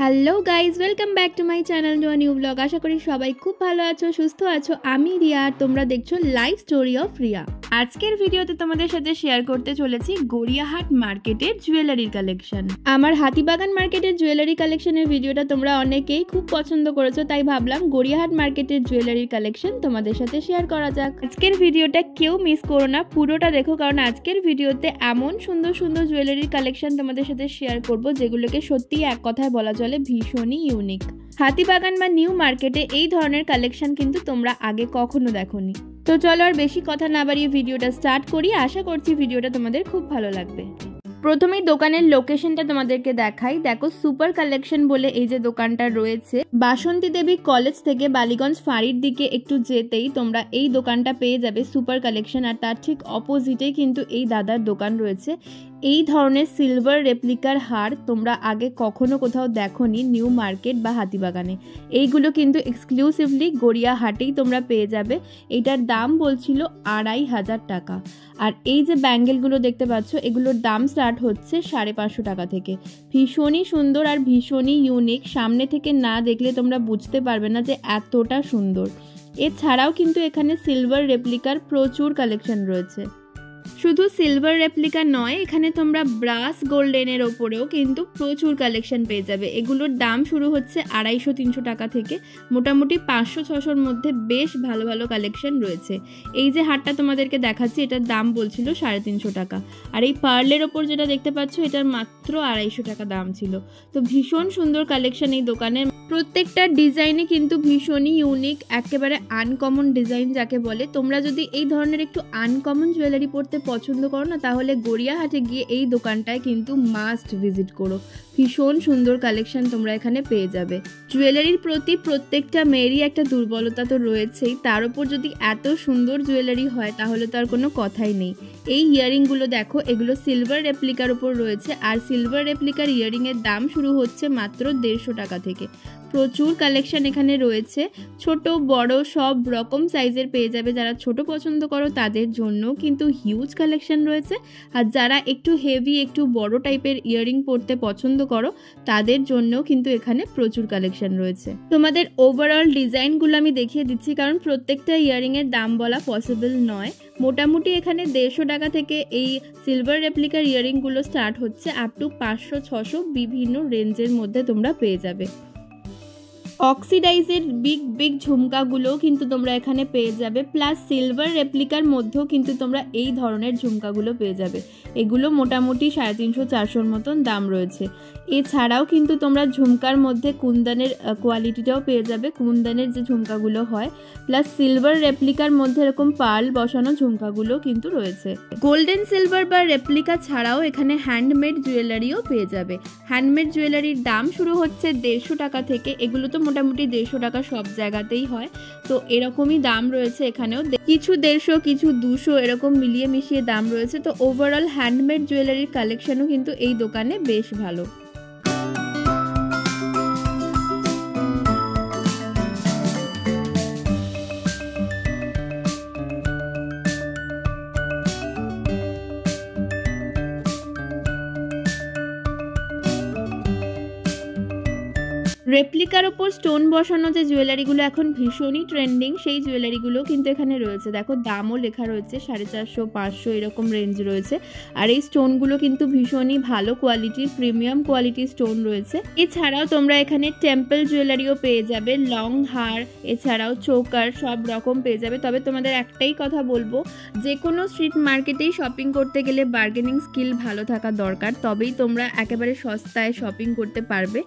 Hello guys, welcome back to my channel to a new blog. আশা করি সবাই খুব ভালো আছো, সুস্থ আছো। আমি রিয়া আর তোমরা দেখছো লাইফ স্টোরি অফ রিয়া। আজকের ভিডিওতে তোমাদের সাথে শেয়ার করতে চলেছি গড়িয়াহাট মার্কেটের জুয়েলারির কালেকশন। আমার হাতিবাগান মার্কেটের জুয়েলারি কালেকশনের ভিডিওটা তোমরা অনেকেই খুব পছন্দ করেছো, তাই ভাবলাম গড়িয়াহাট মার্কেটের জুয়েলারির কালেকশন তোমাদের সাথে শেয়ার করা যাক। আজকের ভিডিওটা কেউ মিস করো না, পুরোটা দেখো, কারণ আজকের ভিডিওতে এমন সুন্দর সুন্দর জুয়েলারির কালেকশন তোমাদের সাথে শেয়ার করব যেগুলোকে সত্যি এক কথায় বলা চলে ভীষণই ইউনিক। হাতিবাগান বা নিউ মার্কেটে এই ধরনের কালেকশন কিন্তু তোমরা আগে কখনো দেখোনি। তো চলো আর বেশি কথা না বাড়িয়ে ভিডিওটা স্টার্ট করি। আশা করছি ভিডিওটা তোমাদের খুব ভালো লাগবে। প্রথমেই দোকানের লোকেশনটা তোমাদেরকে দেখাই। দেখো, সুপার কালেকশন বলে এই যে দোকানটা রয়েছে, বাসন্তী দেবী কলেজ থেকে বালিগঞ্জ ফাঁড়ির দিকে একটু যেতেই তোমরা এই দোকানটা পেয়ে যাবে, সুপার কালেকশন। আর তার ঠিক অপোজিটেই কিন্তু এই দাদার দোকান রয়েছে। এই ধরনের সিলভার রেপ্লিকার হার তোমরা আগে কখনো কোথাও দেখোনি নিউ মার্কেট বা হাতিবাগানে। এইগুলো কিন্তু এক্সক্লুসিভলি গড়িয়াহাটেই তোমরা পেয়ে যাবে। এটার দাম বলছিল 2500 টাকা। আর এই যে ব্যাঙ্গেলগুলো দেখতে পাচ্ছ, এগুলোর দাম স্টার্ট হচ্ছে 550 টাকা থেকে। ভীষণই সুন্দর আর ভীষণই ইউনিক। সামনে থেকে না দেখলে তোমরা বুঝতে পারবে না যে এতটা সুন্দর। এছাড়াও কিন্তু এখানে সিলভার রেপ্লিকার প্রচুর কালেকশন রয়েছে। শুধু সিলভার রেপ্লিকা নয়, এখানে তোমরা ব্রাস গোল্ডেনের ওপরেও কিন্তু প্রচুর কালেকশন পেয়ে যাবে। এগুলোর দাম শুরু হচ্ছে 250-300 টাকা থেকে। মোটামুটি 500-600-র মধ্যে বেশ ভালো ভালো কালেকশন রয়েছে। এই যে হারটা তোমাদেরকে দেখাচ্ছি, এটার দাম বলছিল 350 টাকা। আর এই পার্লের ওপর যেটা দেখতে পাচ্ছ, এটার মাত্র 250 টাকা দাম ছিল। তো ভীষণ সুন্দর কালেকশন এই দোকানে। প্রত্যেকটা ডিজাইনই কিন্তু ভীষণই ইউনিক, একেবারে আনকমন ডিজাইন যাকে বলে। তোমরা যদি এই ধরনের একটু আনকমন জুয়েলারি পরতে পছন্দ করো না, তাহলে গড়িয়াহাটে গিয়ে এই দোকানটায় কিন্তু মাস্ট ভিজিট করো। ভীষণ সুন্দর কালেকশন তোমরা এখানে পেয়ে যাবে। জুয়েলারির প্রতি প্রত্যেকটা মেয়েরই একটা দুর্বলতা তো রয়েছেই, তার উপর যদি এত সুন্দর জুয়েলারি হয় তাহলে তো আর কোনো কথাই নেই। এই ইয়ারিংগুলো দেখো, এগুলো সিলভার রেপ্লিকার উপর রয়েছে। আর সিলভার রেপ্লিকার ইয়ারিংয়ের দাম শুরু হচ্ছে মাত্র 150 টাকা থেকে। প্রচুর কালেকশন এখানে রয়েছে, ছোট বড় সব রকম সাইজের পেয়ে যাবে। যারা ছোট পছন্দ করো তাদের জন্য কিন্তু হিউজ কালেকশন রয়েছে। আর যারা একটু হেভি, একটু বড় টাইপের ইয়ারিং পরতে পছন্দ করো তাদের জন্য কিন্তু এখানে প্রচুর কালেকশন রয়েছে। তোমাদের ওভারঅল ডিজাইনগুলো আমি দেখিয়ে দিচ্ছি, কারণ প্রত্যেকটা ইয়ারিংয়ের দাম বলা পসিবল নয়। মোটামুটি এখানে 150 টাকা থেকে এই সিলভার রেপ্লিকার ইয়ারিংগুলো স্টার্ট হচ্ছে, আপ টু 500-600 বিভিন্ন রেঞ্জের মধ্যে তোমরা পেয়ে যাবে। অক্সিডাইজের বিগ ঝুমকাগুলোও কিন্তু তোমরা এখানে পেয়ে যাবে। প্লাস সিলভার রেপ্লিকার মধ্যেও কিন্তু তোমরা এই ধরনের ঝুমকাগুলো পেয়ে যাবে। এগুলো মোটামুটি 350-400-র মতন দাম রয়েছে। এছাড়াও কিন্তু তোমরা ঝুমকার মধ্যে কুন্দনের কোয়ালিটিটাও পেয়ে যাবে, কুন্দনের যে ঝুমকাগুলো হয়। প্লাস সিলভার রেপ্লিকার মধ্যে এরকম পার্ল বসানো ঝুমকাগুলো কিন্তু রয়েছে। গোল্ডেন সিলভার বা রেপ্লিকা ছাড়াও এখানে হ্যান্ডমেড জুয়েলারিও পেয়ে যাবে। হ্যান্ডমেড জুয়েলারির দাম শুরু হচ্ছে 150 টাকা থেকে। এগুলো তো মোটামুটি 150 টাকা সব জায়গাতেই হয়, তো এরকমই দাম রয়েছে এখানেও। কিছু 150, কিছু 200, এরকম মিলিয়ে মিশিয়ে দাম রয়েছে। তো ওভারঅল হ্যান্ডমেড জুয়েলারির কালেকশনও কিন্তু এই দোকানে বেশ ভালো। রেপ্লিকার ওপর স্টোন বসানো যে জুয়েলারিগুলো এখন ভীষণই ট্রেন্ডিং, সেই জুয়েলারিগুলো কিন্তু এখানে রয়েছে। দেখো, দামও লেখা রয়েছে 450-500 এরকম রেঞ্জ রয়েছে। আর এই স্টোনগুলো কিন্তু ভীষণই ভালো কোয়ালিটির, প্রিমিয়াম কোয়ালিটির স্টোন রয়েছে। এছাড়াও তোমরা এখানে টেম্পল জুয়েলারিও পেয়ে যাবে, লং হার, এছাড়াও চোকার, সব রকম পেয়ে যাবে। তবে তোমাদের একটাই কথা বলবো, যে কোনো স্ট্রিট মার্কেটেই শপিং করতে গেলে বার্গেনিং স্কিল ভালো থাকা দরকার, তবেই তোমরা একেবারে সস্তায় শপিং করতে পারবে।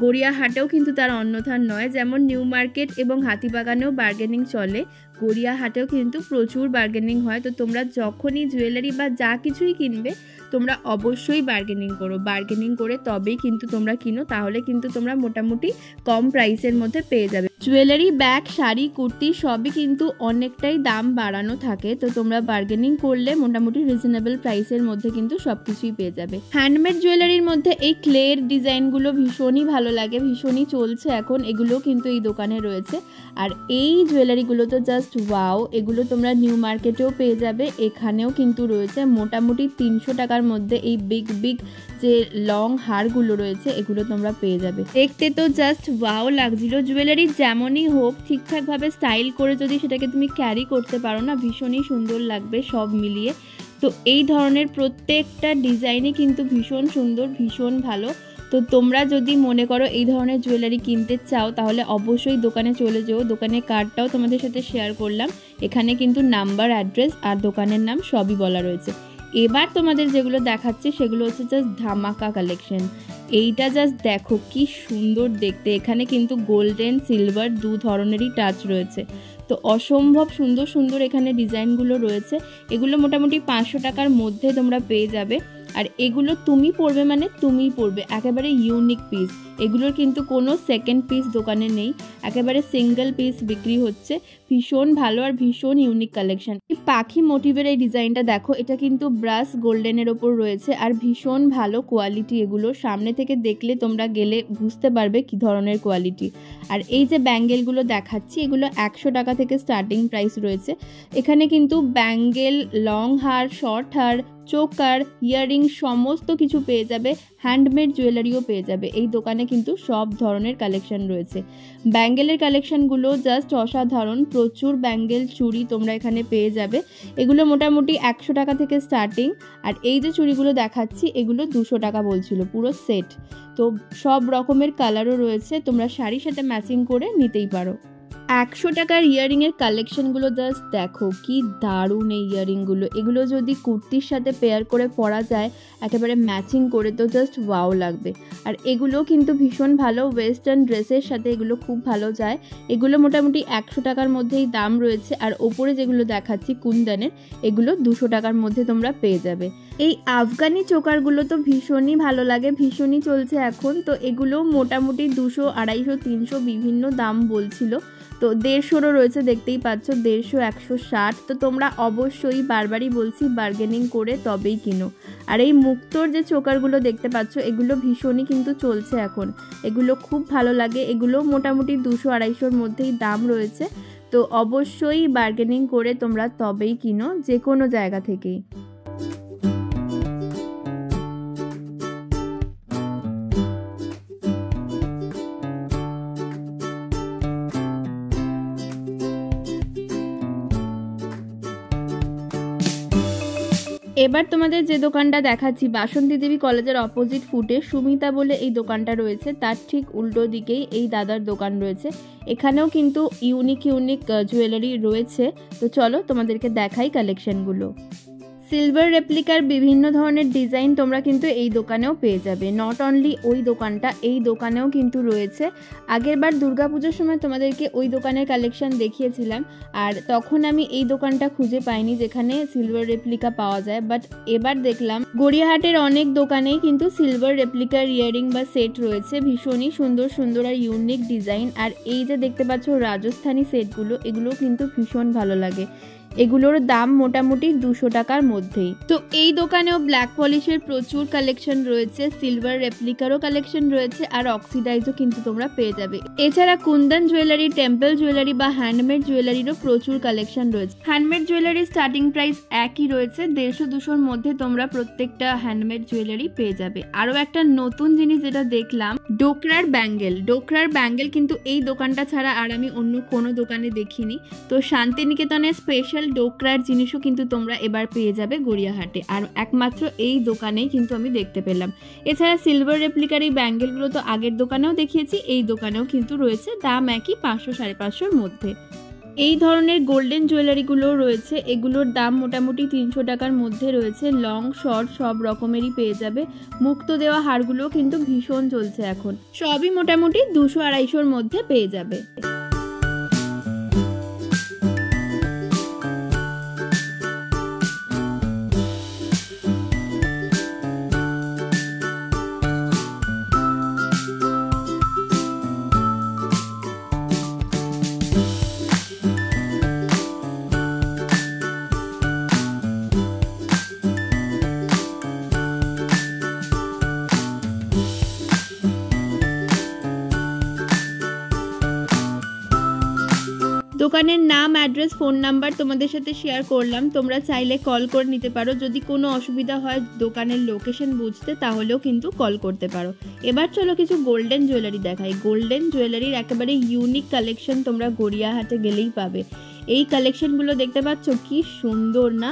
গড়িয়াহাটেও কিন্তু তার অন্যথা নয়। যেমন নিউ মার্কেট এবং হাতিবাগানেও বার্গেনিং চলে, গড়িয়াহাটেও কিন্তু প্রচুর বার্গেনিং হয়। তো তোমরা যখনই জুয়েলারি বা যা কিছুই কিনবে, তোমরা অবশ্যই বার্গেনিং করো। বার্গেনিং করে তবেই কিন্তু তোমরা কিনো, তাহলে কিন্তু তোমরা মোটামুটি কম প্রাইসের মধ্যে পেয়ে যাবে। জুয়েলারি, ব্যাগ, শাড়ি, কুর্তি সবই কিন্তু অনেকটাই দাম বাড়ানো থাকে। তো তোমরা বার্গেনিং করলে মোটামুটি রিজনেবল প্রাইসের মধ্যে কিন্তু সবকিছুই পেয়ে যাবে। হ্যান্ডমেড জুয়েলারির মধ্যে এই ক্লের ডিজাইনগুলো ভীষণই ভালো লাগে, ভীষণই চলছে এখন। এগুলো কিন্তু এই দোকানে রয়েছে। আর এই জুয়েলারিগুলো তো জাস্ট জাস্ট ওয়াও, এগুলো তোমরা নিউ মার্কেটেও পেয়ে যাবে, এখানেও কিন্তু রয়েছে। মোটামুটি 300 টাকার মধ্যে এই বিগ বিগ যে লং হারগুলো রয়েছে এগুলো তোমরা পেয়ে যাবে। দেখতে তো জাস্ট ওয়াও লাগছিল। জুয়েলারি যেমনই হোক ঠিকঠাকভাবে স্টাইল করে যদি সেটাকে তুমি ক্যারি করতে পারো না, ভীষণই সুন্দর লাগবে সব মিলিয়ে। তো এই ধরনের প্রত্যেকটা ডিজাইনই কিন্তু ভীষণ সুন্দর, ভীষণ ভালো। তো তোমরা যদি মনে করো এই ধরনের জুয়েলারি কিনতে চাও তাহলে অবশ্যই দোকানে চলে যেও। দোকানের কার্ডটাও তোমাদের সাথে শেয়ার করলাম, এখানে কিন্তু নাম্বার, অ্যাড্রেস আর দোকানের নাম সবই বলা রয়েছে। এবার তোমাদের যেগুলো দেখাচ্ছি সেগুলো হচ্ছে জাস্ট ধামাকা কালেকশন। এইটা জাস্ট দেখো কি সুন্দর দেখতে, এখানে কিন্তু গোল্ডেন সিলভার দু ধরনেরই টাচ রয়েছে। তো অসম্ভব সুন্দর সুন্দর এখানে ডিজাইনগুলো রয়েছে। এগুলো মোটামুটি 500 টাকার মধ্যে তোমরা পেয়ে যাবে। আর এগুলো তুমি পরবে মানে তুমিই পরবে, একেবারে ইউনিক পিস। এগুলোর কিন্তু কোনো সেকেন্ড পিস দোকানে নেই, একেবারে সিঙ্গেল পিস বিক্রি হচ্ছে। ভীষণ ভালো আর ভীষণ ইউনিক কালেকশন। এই পাখি মোটিভের এই ডিজাইনটা দেখো, এটা কিন্তু ব্রাশ গোল্ডেনের ওপর রয়েছে আর ভীষণ ভালো কোয়ালিটি। এগুলো সামনে থেকে দেখলে তোমরা গেলে বুঝতে পারবে কি ধরনের কোয়ালিটি। আর এই যে ব্যাঙ্গেলগুলো দেখাচ্ছি এগুলো 100 টাকা থেকে স্টার্টিং প্রাইস রয়েছে। এখানে কিন্তু ব্যাঙ্গেল, লং হার, শর্ট হার, চোকার, ইয়াররিং সমস্ত কিছু পেয়ে যাবে। হ্যান্ডমেড জুয়েলারিও পেয়ে যাবে। এই দোকানে কিন্তু সব ধরনের কালেকশন রয়েছে। ব্যাঙ্গেলের কালেকশনগুলো জাস্ট অসাধারণ, প্রচুর ব্যাঙ্গেল চুড়ি তোমরা এখানে পেয়ে যাবে। এগুলো মোটামুটি 100 টাকা থেকে স্টার্টিং। আর এই যে চুড়িগুলো দেখাচ্ছি এগুলো 200 টাকা বলছিল পুরো সেট। তো সব রকমের কালারও রয়েছে, তোমরা শাড়ির সাথে ম্যাচিং করে নিতেই পারো। 100 টাকার ইয়াররিংয়ের কালেকশনগুলো জাস্ট দেখো কি দারুণ এই ইয়াররিংগুলো। এগুলো যদি কুর্তির সাথে পেয়ার করে পরা যায় একেবারে ম্যাচিং করে, তো জাস্ট ওয়াও লাগবে। আর এগুলো কিন্তু ভীষণ ভালো, ওয়েস্টার্ন ড্রেসের সাথে এগুলো খুব ভালো যায়। এগুলো মোটামুটি 100 টাকার মধ্যেই দাম রয়েছে। আর ওপরে যেগুলো দেখাচ্ছি কুন্দনের, এগুলো 200 টাকার মধ্যে তোমরা পেয়ে যাবে। এই আফগানি চোকারগুলো তো ভীষণই ভালো লাগে, ভীষণই চলছে এখন। তো এগুলো মোটামুটি 200, 250, 300 বিভিন্ন দাম বলছিল। তো 150রও রয়েছে, দেখতেই পাচ্ছ 150, 160। তো তোমরা অবশ্যই বারবারই বলছি বার্গেনিং করে তবেই কিনো। আর এই মুক্তোর যে চোকারগুলো দেখতে পাচ্ছ এগুলো ভীষণই কিন্তু চলছে এখন, এগুলো খুব ভালো লাগে। এগুলো মোটামুটি 200, 250-র মধ্যেই দাম রয়েছে। তো অবশ্যই বার্গেনিং করে তোমরা তবেই কিনো যে কোনো জায়গা থেকেই। এবার তোমাদের যে দোকানটা দেখাচ্ছি বাসন্তী দেবী কলেজের অপোজিট ফুটে সুমিতা বলে এই দোকানটা রয়েছে, তার ঠিক উল্টো দিকেই এই দাদার দোকান রয়েছে। এখানেও কিন্তু ইউনিক জুয়েলারি রয়েছে। তো চলো তোমাদেরকে দেখাই কালেকশনগুলো। সিলভার রেপ্লিকার বিভিন্ন ধরনের ডিজাইন তোমরা কিন্তু এই দোকানেও পেয়ে যাবে। নট অনলি ওই দোকানটা, এই দোকানেও কিন্তু রয়েছে। আগের বার দুর্গাপুজোর সময় তোমাদেরকে ওই দোকানের কালেকশন দেখিয়েছিলাম, আর তখন আমি এই দোকানটা খুঁজে পাইনি যেখানে সিলভার রেপ্লিকা পাওয়া যায়। বাট এবার দেখলাম গড়িয়াহাটের অনেক দোকানেই কিন্তু সিলভার রেপ্লিকার ইয়াররিং বা সেট রয়েছে, ভীষণই সুন্দর সুন্দর আর ইউনিক ডিজাইন। আর এই যে দেখতে পাচ্ছ রাজস্থানী সেটগুলো, এগুলো কিন্তু ভীষণ ভালো লাগে। এগুলোর দাম মোটামুটি 200 টাকার মধ্যেই। তো এই দোকানেও ব্ল্যাক পলিশের প্রচুর কালেকশন রয়েছে, সিলভার রেপ্লিকারও কালেকশন রয়েছে, আর অক্সিডাইজও কিন্তু তোমরা পেয়ে যাবে। এছাড়া কুন্দন জুয়েলারি, টেম্পল জুয়েলারি বা হ্যান্ডমেড জুয়েলারিরও প্রচুর কালেকশন রয়েছে। হ্যান্ডমেড জুয়েলারির স্টার্টিং প্রাইস একই রয়েছে, 150-200-র মধ্যে তোমরা প্রত্যেকটা হ্যান্ডমেড জুয়েলারি পেয়ে যাবে। আরও একটা নতুন জিনিস যেটা দেখলাম, ডোকরার ব্যাঙ্গেল। ডোকরার ব্যাঙ্গেল কিন্তু এই দোকানটা ছাড়া আর আমি অন্য কোনো দোকানে দেখিনি। তো শান্তিনিকেতনের স্পেশাল ডোকরার জিনিসও কিন্তু তোমরা এবার পেয়ে যাবে গড়িয়াহাটে, আর একমাত্র এই দোকানেই কিন্তু আমি দেখতে পেলাম। এছাড়া সিলভার রেপ্লিকার এই ব্যাঙ্গেলগুলো তো আগের দোকানেও দেখিয়েছি, এই দোকানেও কিন্তু রয়েছে, দাম একই 500-550-র মধ্যে। এই ধরনের গোল্ডেন জুয়েলারিগুলো রয়েছে, এগুলোর দাম মোটামুটি 300 টাকার মধ্যে রয়েছে। লং শর্ট সব রকমেরই পেয়ে যাবে। মুক্ত দেওয়া হারগুলো কিন্তু ভীষণ চলছে এখন, সবই মোটামুটি 200-250-র মধ্যে পেয়ে যাবে। দোকানের নাম, অ্যাড্রেস, ফোন নাম্বার তোমাদের সাথে শেয়ার করলাম, তোমরা চাইলে কল করে নিতে পারো। যদি কোনো অসুবিধা হয় দোকানের লোকেশন বুঝতে তাহলেও কিন্তু কল করতে পারো। এবার চলো কিছু গোল্ডেন জুয়েলারি দেখাই। গোল্ডেন জুয়েলারির একেবারে ইউনিক কালেকশন তোমরা গড়িয়াহাটে গেলেই পাবে। এই কালেকশনগুলো দেখতে পাচ্ছ কি সুন্দর না?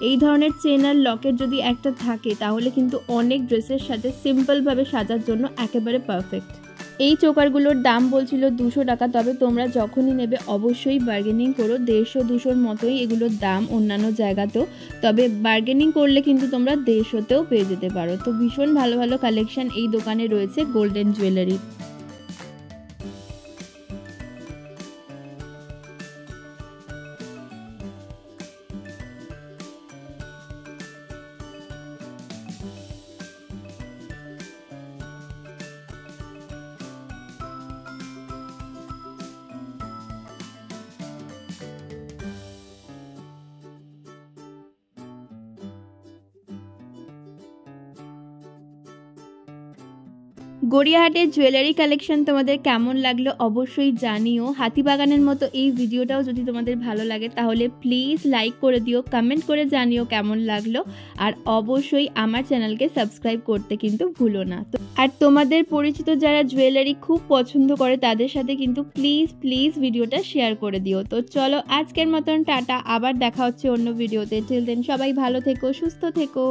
এই ধরনের চেন আর লকেট যদি একটা থাকে তাহলে কিন্তু অনেক ড্রেসের সাথে সিম্পলভাবে সাজার জন্য একেবারে পারফেক্ট। এই চোকারগুলোর দাম বলছিল 200 টাকা, তবে তোমরা যখনই নেবে অবশ্যই বার্গেনিং করো। 150-200-র মতোই এগুলোর দাম অন্যান্য জায়গাতেও, তবে বার্গেনিং করলে কিন্তু তোমরা 150-তেও পেয়ে যেতে পারো। তো ভীষণ ভালো ভালো কালেকশন এই দোকানে রয়েছে গোল্ডেন জুয়েলারি। গড়িয়াহাটের জুয়েলারি কালেকশন তোমাদের কেমন লাগলো অবশ্যই জানিও। হাতিবাগানের মতো এই ভিডিওটাও যদি তোমাদের ভালো লাগে তাহলে প্লিজ লাইক করে দিও, কমেন্ট করে জানিও কেমন লাগলো, আর অবশ্যই আমার চ্যানেলকে সাবস্ক্রাইব করতে কিন্তু ভুলো না। আর তোমাদের পরিচিত যারা জুয়েলারি খুব পছন্দ করে তাদের সাথে কিন্তু প্লিজ ভিডিওটা শেয়ার করে দিও। তো চলো আজকের মতন টাটা, আবার দেখা হচ্ছে অন্য ভিডিওতে। টিল দেন সবাই ভালো থেকো, সুস্থ থেকো।